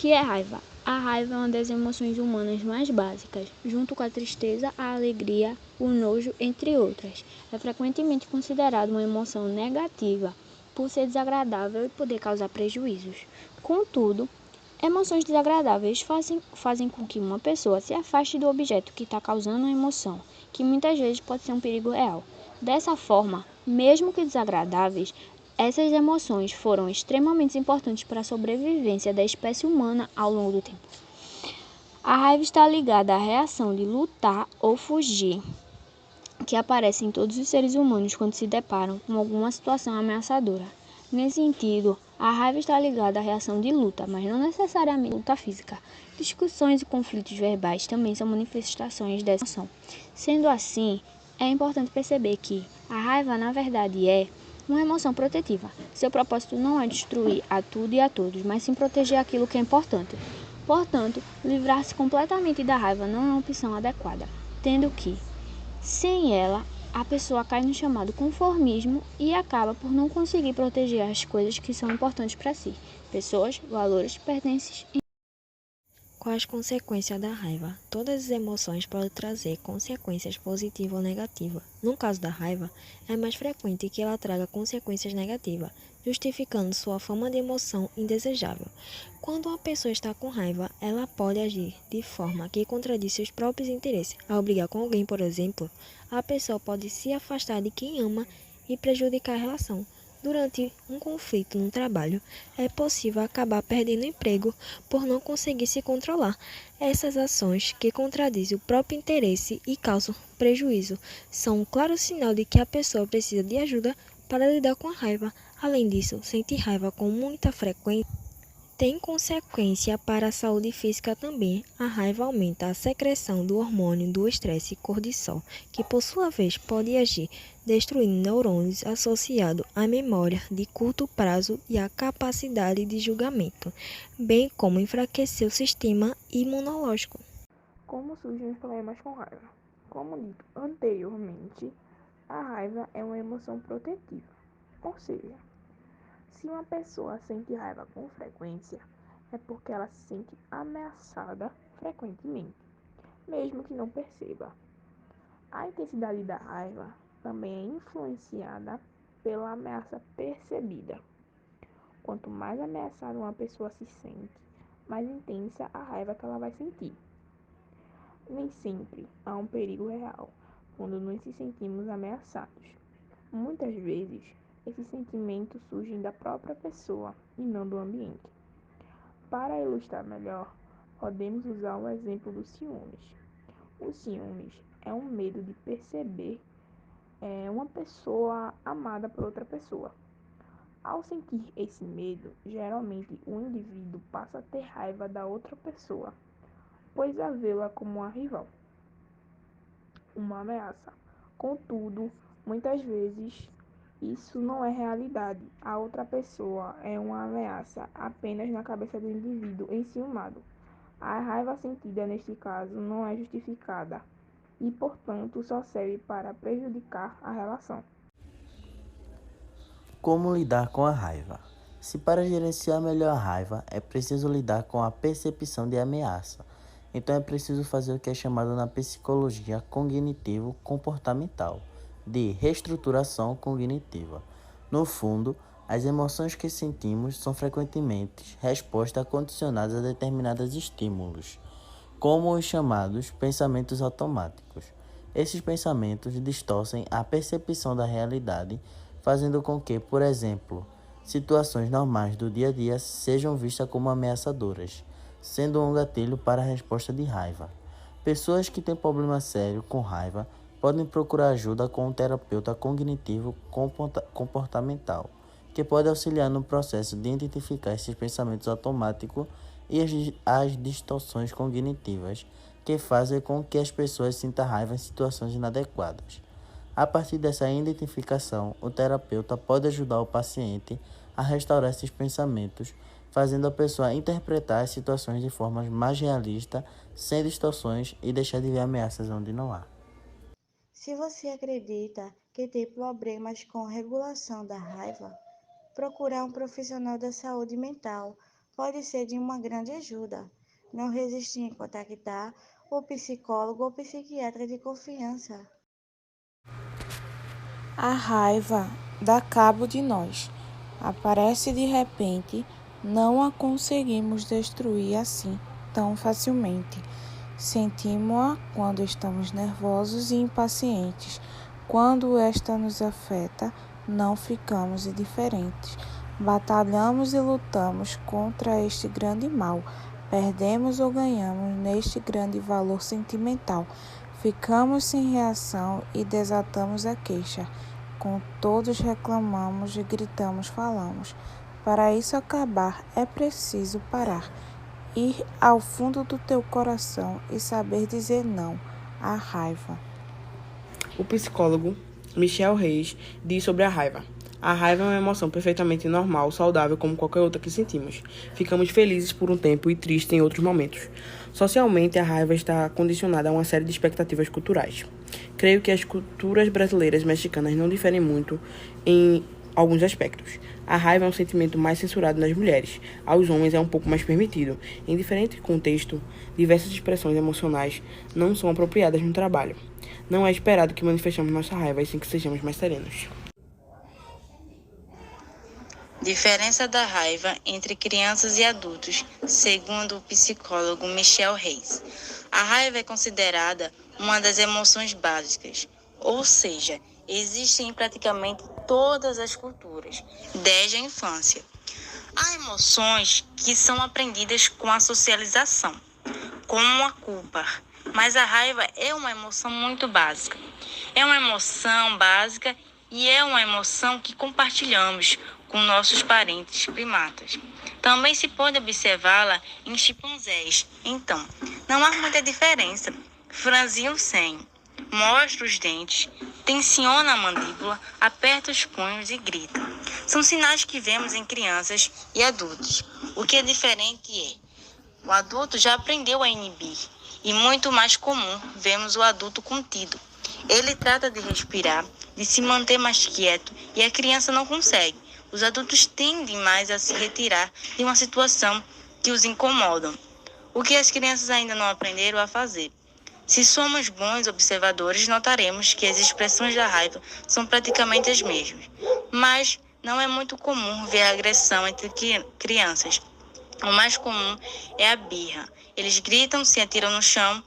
que é raiva? A raiva é uma das emoções humanas mais básicas, junto com a tristeza, a alegria, o nojo, entre outras. É frequentemente considerada uma emoção negativa, por ser desagradável e poder causar prejuízos. Contudo, emoções desagradáveis fazem com que uma pessoa se afaste do objeto que está causando a emoção, que muitas vezes pode ser um perigo real. Dessa forma, mesmo que desagradáveis, essas emoções foram extremamente importantes para a sobrevivência da espécie humana ao longo do tempo. A raiva está ligada à reação de lutar ou fugir, que aparece em todos os seres humanos quando se deparam com alguma situação ameaçadora. Nesse sentido, a raiva está ligada à reação de luta, mas não necessariamente luta física. Discussões e conflitos verbais também são manifestações dessa emoção. Sendo assim, é importante perceber que a raiva, na verdade, é uma emoção protetiva. Seu propósito não é destruir a tudo e a todos, mas sim proteger aquilo que é importante. Portanto, livrar-se completamente da raiva não é uma opção adequada, tendo que, sem ela, a pessoa cai no chamado conformismo e acaba por não conseguir proteger as coisas que são importantes para si, pessoas, valores, pertences. Quais consequências da raiva? Todas as emoções podem trazer consequências positivas ou negativas. No caso da raiva, é mais frequente que ela traga consequências negativas, justificando sua fama de emoção indesejável. Quando uma pessoa está com raiva, ela pode agir de forma que contradiz seus próprios interesses. Ao brigar com alguém, por exemplo, a pessoa pode se afastar de quem ama e prejudicar a relação. Durante um conflito no trabalho, é possível acabar perdendo o emprego por não conseguir se controlar. Essas ações, que contradizem o próprio interesse e causam prejuízo, são um claro sinal de que a pessoa precisa de ajuda para lidar com a raiva. Além disso, sentir raiva com muita frequência tem consequência para a saúde física também. A raiva aumenta a secreção do hormônio do estresse cortisol, que por sua vez pode agir destruindo neurônios associados à memória de curto prazo e à capacidade de julgamento, bem como enfraquecer o sistema imunológico. Como surgem os problemas com raiva? Como dito anteriormente, a raiva é uma emoção protetiva, ou seja, se uma pessoa sente raiva com frequência, é porque ela se sente ameaçada frequentemente, mesmo que não perceba. A intensidade da raiva também é influenciada pela ameaça percebida. Quanto mais ameaçada uma pessoa se sente, mais intensa a raiva que ela vai sentir. Nem sempre há um perigo real quando nos sentimos ameaçados. Muitas vezes, esses sentimentos surgem da própria pessoa e não do ambiente. Para ilustrar melhor, podemos usar o exemplo dos ciúmes. O ciúmes é um medo de perceber uma pessoa amada por outra pessoa. Ao sentir esse medo, geralmente o indivíduo passa a ter raiva da outra pessoa, pois a vê-la como uma rival, uma ameaça. Contudo, muitas vezes isso não é realidade. A outra pessoa é uma ameaça apenas na cabeça do indivíduo enciumado. A raiva sentida neste caso não é justificada e, portanto, só serve para prejudicar a relação. Como lidar com a raiva? Se para gerenciar melhor a raiva, é preciso lidar com a percepção de ameaça. Então é preciso fazer o que é chamado na psicologia cognitivo-comportamental, de reestruturação cognitiva. No fundo, as emoções que sentimos são frequentemente respostas condicionadas a determinados estímulos, como os chamados pensamentos automáticos. Esses pensamentos distorcem a percepção da realidade, fazendo com que, por exemplo, situações normais do dia a dia sejam vistas como ameaçadoras, sendo um gatilho para a resposta de raiva. Pessoas que têm problema sério com raiva podem procurar ajuda com um terapeuta cognitivo comportamental, que pode auxiliar no processo de identificar esses pensamentos automáticos e as distorções cognitivas que fazem com que as pessoas sintam raiva em situações inadequadas. A partir dessa identificação, o terapeuta pode ajudar o paciente a restaurar esses pensamentos, fazendo a pessoa interpretar as situações de forma mais realista, sem distorções e deixar de ver ameaças onde não há. Se você acredita que tem problemas com regulação da raiva, procurar um profissional da saúde mental, pode ser de uma grande ajuda. Não resistir em contactar o psicólogo ou psiquiatra de confiança. A raiva dá cabo de nós. Aparece de repente, não a conseguimos destruir assim tão facilmente. Sentimos-a quando estamos nervosos e impacientes. Quando esta nos afeta, não ficamos indiferentes. Batalhamos e lutamos contra este grande mal. Perdemos ou ganhamos neste grande valor sentimental. Ficamos sem reação e desatamos a queixa. Com todos reclamamos e gritamos, falamos. Para isso acabar, é preciso parar, ir ao fundo do teu coração e saber dizer não à raiva. O psicólogo Michel Reis diz sobre a raiva. A raiva é uma emoção perfeitamente normal, saudável, como qualquer outra que sentimos. Ficamos felizes por um tempo e tristes em outros momentos. Socialmente, a raiva está condicionada a uma série de expectativas culturais. Creio que as culturas brasileiras e mexicanas não diferem muito em alguns aspectos. A raiva é um sentimento mais censurado nas mulheres. Aos homens é um pouco mais permitido. Em diferente contexto, diversas expressões emocionais não são apropriadas no trabalho. Não é esperado que manifestemos nossa raiva, assim que sejamos mais serenos. Diferença da raiva entre crianças e adultos, segundo o psicólogo Michel Reis. A raiva é considerada uma das emoções básicas, ou seja, existe em praticamente todas as culturas, desde a infância. Há emoções que são aprendidas com a socialização, como a culpa, mas a raiva é uma emoção muito básica. É uma emoção básica e é uma emoção que compartilhamos com nossos parentes primatas. Também se pode observá-la em chimpanzés. Então, não há muita diferença. Franzir o senho, mostra os dentes, tensiona a mandíbula, aperta os punhos e grita. São sinais que vemos em crianças e adultos. O que é diferente é, o adulto já aprendeu a inibir e muito mais comum vemos o adulto contido. Ele trata de respirar, de se manter mais quieto e a criança não consegue. Os adultos tendem mais a se retirar de uma situação que os incomoda, o que as crianças ainda não aprenderam a fazer. Se somos bons observadores, notaremos que as expressões da raiva são praticamente as mesmas, mas não é muito comum ver agressão entre crianças. O mais comum é a birra. Eles gritam, se atiram no chão.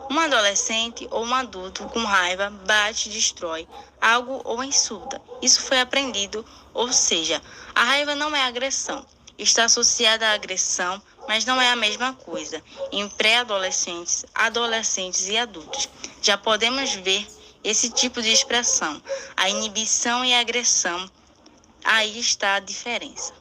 Um adolescente ou um adulto com raiva bate, destrói algo ou insulta. Isso foi aprendido, ou seja, a raiva não é agressão. Está associada à agressão, mas não é a mesma coisa. Em pré-adolescentes, adolescentes e adultos, já podemos ver esse tipo de expressão. A inibição e a agressão, aí está a diferença.